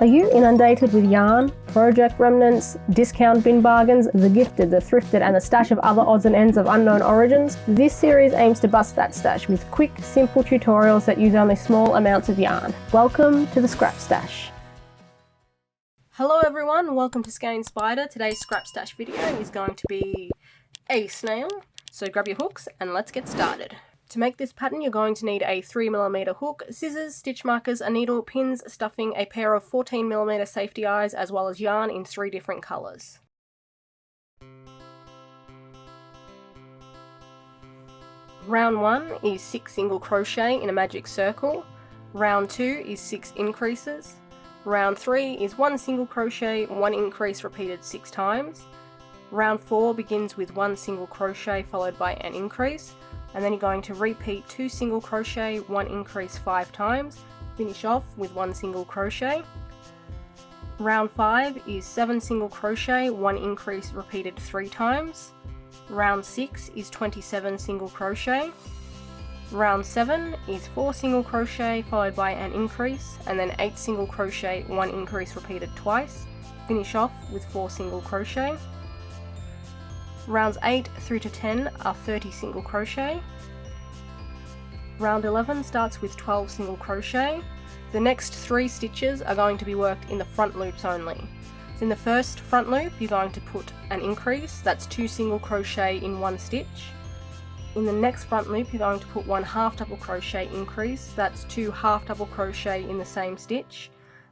Are you inundated with yarn, project remnants, discount bin bargains, the gifted, the thrifted, and a stash of other odds and ends of unknown origins? This series aims to bust that stash with quick, simple tutorials that use only small amounts of yarn. Welcome to the Scrap Stash. Hello everyone, welcome to Skein Spider. Today's Scrap Stash video is going to be a snail, so grab your hooks and let's get started. To make this pattern, you're going to need a 3mm hook, scissors, stitch markers, a needle, pins, stuffing, a pair of 14mm safety eyes, as well as yarn in 3 different colours. Round 1 is 6 single crochet in a magic circle. Round 2 is 6 increases. Round 3 is 1 single crochet, 1 increase repeated 6 times. Round 4 begins with 1 single crochet followed by an increase. And then you're going to repeat 2 single crochet, 1 increase 5 times, finish off with 1 single crochet. Round 5 is 7 single crochet, 1 increase repeated 3 times. Round 6 is 27 single crochet. Round 7 is 4 single crochet followed by an increase, and then 8 single crochet, 1 increase repeated twice, finish off with 4 single crochet. Rounds 8 through to 10 are 30 single crochet. Round 11 starts with 12 single crochet. The next 3 stitches are going to be worked in the front loops only. So in the first front loop you're going to put an increase, that's 2 single crochet in 1 stitch. In the next front loop you're going to put 1 half double crochet increase, that's 2 half double crochet in the same stitch.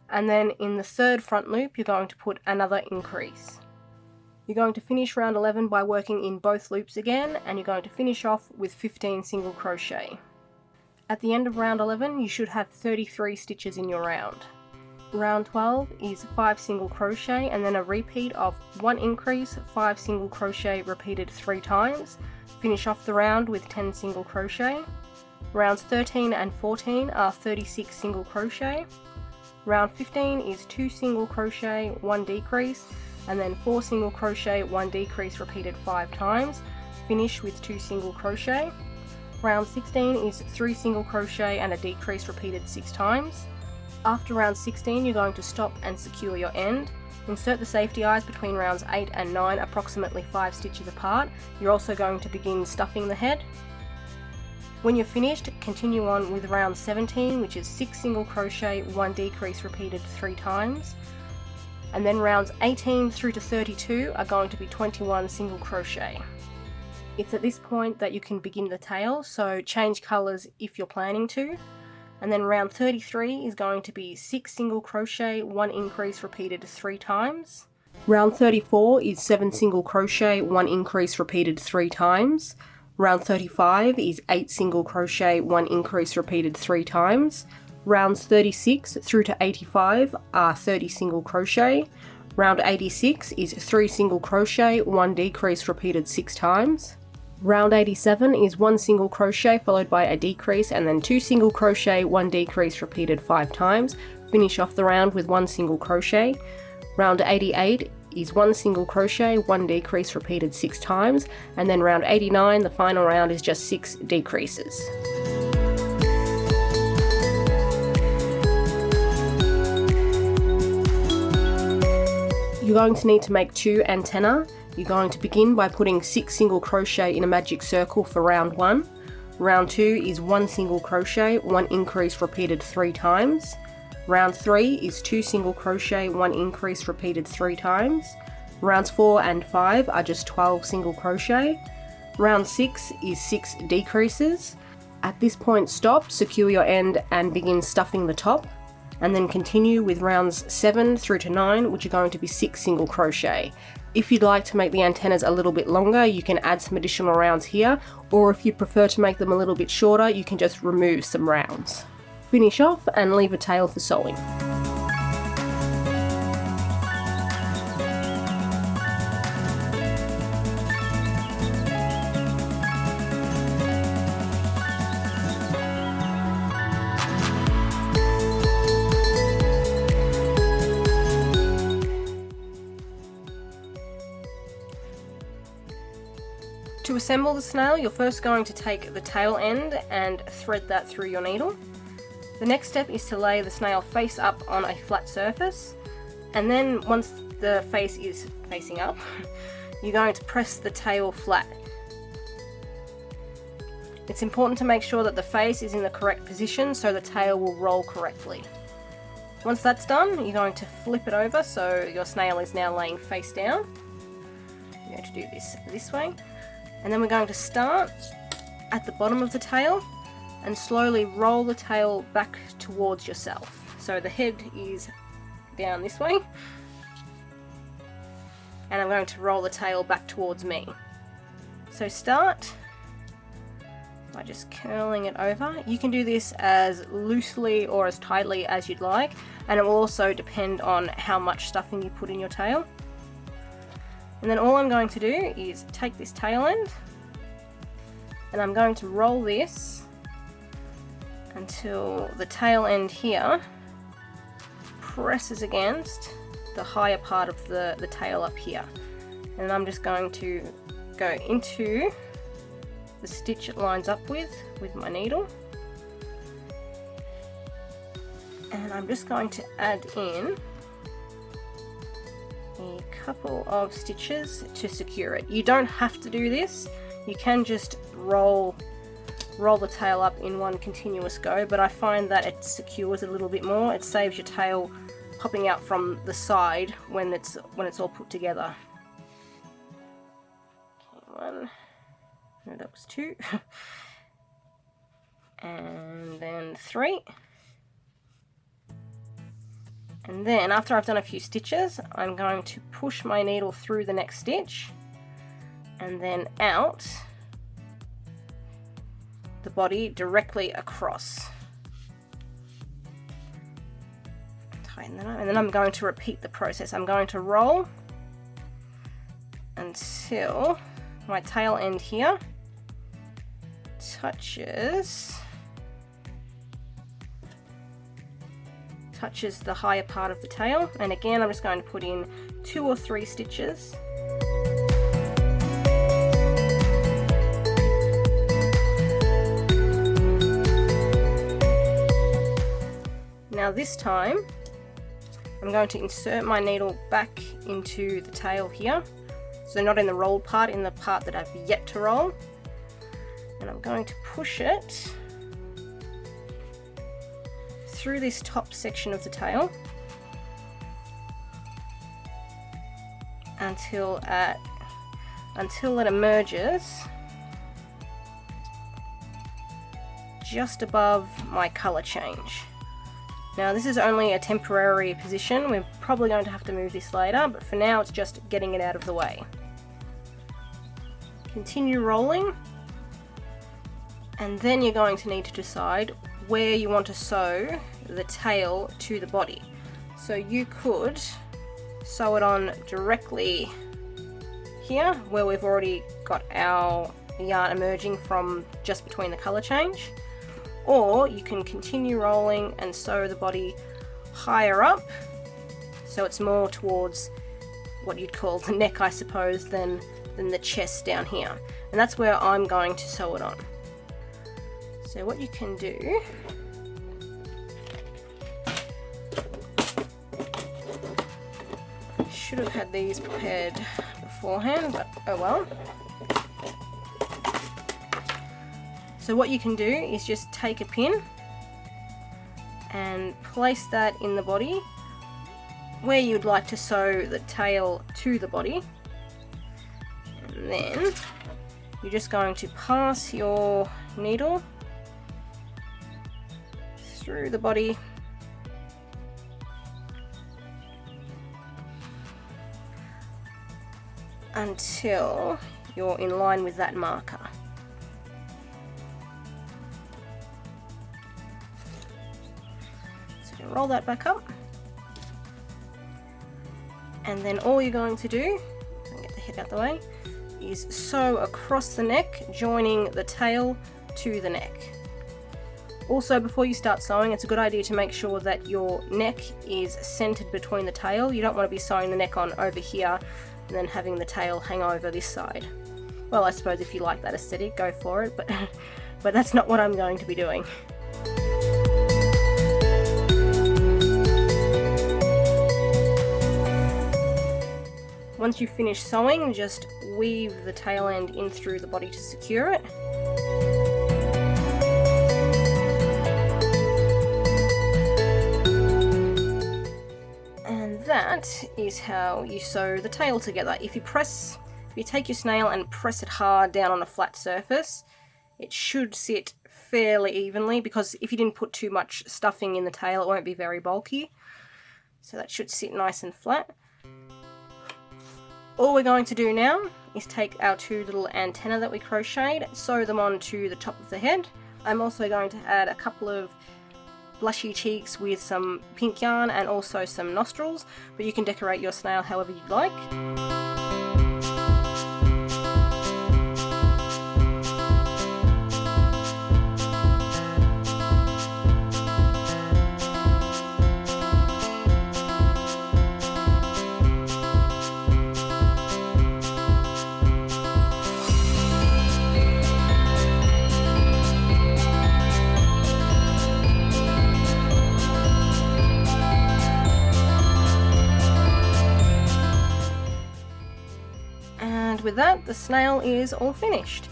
And then in the third front loop you're going to put another increase. You're going to finish round 11 by working in both loops again, and you're going to finish off with 15 single crochet. At the end of round 11 you should have 33 stitches in your round. Round 12 is 5 single crochet and then a repeat of 1 increase, 5 single crochet repeated 3 times. Finish off the round with 10 single crochet. Rounds 13 and 14 are 36 single crochet. Round 15 is 2 single crochet, 1 decrease, and then 4 single crochet, 1 decrease repeated 5 times, finish with 2 single crochet. Round 16 is 3 single crochet and a decrease repeated 6 times. After round 16 you're going to stop and secure your end. Insert the safety eyes between rounds 8 and 9 approximately 5 stitches apart. You're also going to begin stuffing the head. When you're finished, continue on with round 17, which is 6 single crochet, 1 decrease repeated 3 times. And then rounds 18 through to 32 are going to be 21 single crochet. It's at this point that you can begin the tail, so change colours if you're planning to. And then round 33 is going to be 6 single crochet, 1 increase repeated 3 times. Round 34 is 7 single crochet, 1 increase repeated 3 times. Round 35 is 8 single crochet, 1 increase repeated 3 times. Rounds 36 through to 85 are 30 single crochet. Round 86 is 3 single crochet, 1 decrease repeated 6 times. Round 87 is 1 single crochet followed by a decrease and then 2 single crochet, 1 decrease repeated 5 times. Finish off the round with 1 single crochet. Round 88 is 1 single crochet, 1 decrease repeated 6 times. And then round 89, the final round, is just 6 decreases. You're going to need to make 2 antennae. You're going to begin by putting 6 single crochet in a magic circle for round 1. Round 2 is 1 single crochet, 1 increase repeated 3 times. Round 3 is 2 single crochet, 1 increase repeated 3 times. Rounds 4 and 5 are just 12 single crochet. Round 6 is 6 decreases. At this point stop, secure your end and begin stuffing the top. And then continue with rounds 7 through to 9, which are going to be 6 single crochet. If you'd like to make the antennas a little bit longer, you can add some additional rounds here, or if you prefer to make them a little bit shorter, you can just remove some rounds. Finish off and leave a tail for sewing. To assemble the snail, you're first going to take the tail end and thread that through your needle. The next step is to lay the snail face up on a flat surface, and then once the face is facing up, you're going to press the tail flat. It's important to make sure that the face is in the correct position so the tail will roll correctly. Once that's done, you're going to flip it over so your snail is now laying face down. You're going to do this way, and then we're going to start at the bottom of the tail and slowly roll the tail back towards yourself. So the head is down this way, and I'm going to roll the tail back towards me. So start by just curling it over. You can do this as loosely or as tightly as you'd like, and it will also depend on how much stuffing you put in your tail. And then all I'm going to do is take this tail end, and I'm going to roll this until the tail end here presses against the higher part of the tail up here. And I'm just going to go into the stitch it lines up with my needle, and I'm just going to add in a couple of stitches to secure it. You don't have to do this, you can just roll the tail up in one continuous go, but I find that it secures it a little bit more. It saves your tail popping out from the side when it's all put together. Okay, one. No, that was two. And then three. And then after I've done a few stitches, I'm going to push my needle through the next stitch and then out the body directly across. Tighten that up, and then I'm going to repeat the process. I'm going to roll until my tail end here touches the higher part of the tail, and again I'm just going to put in 2 or 3 stitches. Now this time I'm going to insert my needle back into the tail here, so not in the rolled part, in the part that I've yet to roll, and I'm going to push it through this top section of the tail until it emerges just above my colour change. Now this is only a temporary position, we're probably going to have to move this later, but for now it's just getting it out of the way. Continue rolling, and then you're going to need to decide where you want to sew the tail to the body. So you could sew it on directly here where we've already got our yarn emerging from just between the colour change, or you can continue rolling and sew the body higher up so it's more towards what you'd call the neck, I suppose, than the chest down here, and that's where I'm going to sew it on. So what you can do, should have had these prepared beforehand, but oh well. So what you can do is just take a pin and place that in the body where you'd like to sew the tail to the body, and then you're just going to pass your needle through the body until you're in line with that marker. So you roll that back up, and then all you're going to do, get the head out the way, is sew across the neck, joining the tail to the neck. Also, before you start sewing, it's a good idea to make sure that your neck is centered between the tail. You don't want to be sewing the neck on over here and then having the tail hang over this side. Well, I suppose if you like that aesthetic, go for it, but that's not what I'm going to be doing. Once you finish sewing, just weave the tail end in through the body to secure it. And that is how you sew the tail together. If you take your snail and press it hard down on a flat surface, it should sit fairly evenly, because if you didn't put too much stuffing in the tail, it won't be very bulky. So that should sit nice and flat. All we're going to do now is take our two little antennae that we crocheted, sew them onto the top of the head. I'm also going to add a couple of blushy cheeks with some pink yarn and also some nostrils, but you can decorate your snail however you'd like. With that, the snail is all finished.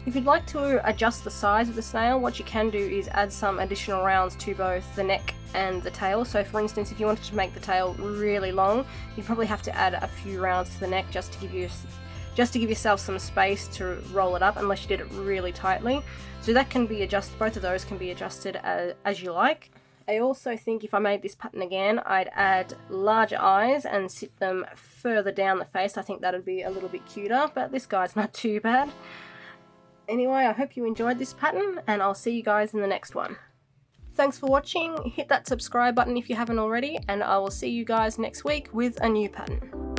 If you'd like to adjust the size of the snail, what you can do is add some additional rounds to both the neck and the tail. So for instance, if you wanted to make the tail really long, you'd probably have to add a few rounds to the neck just to give yourself some space to roll it up, unless you did it really tightly. So that can be adjusted, both of those can be adjusted as you like. I also think if I made this pattern again, I'd add larger eyes and sit them further down the face. I think that'd be a little bit cuter, but this guy's not too bad. Anyway, I hope you enjoyed this pattern, and I'll see you guys in the next one. Thanks for watching, hit that subscribe button if you haven't already, and I will see you guys next week with a new pattern.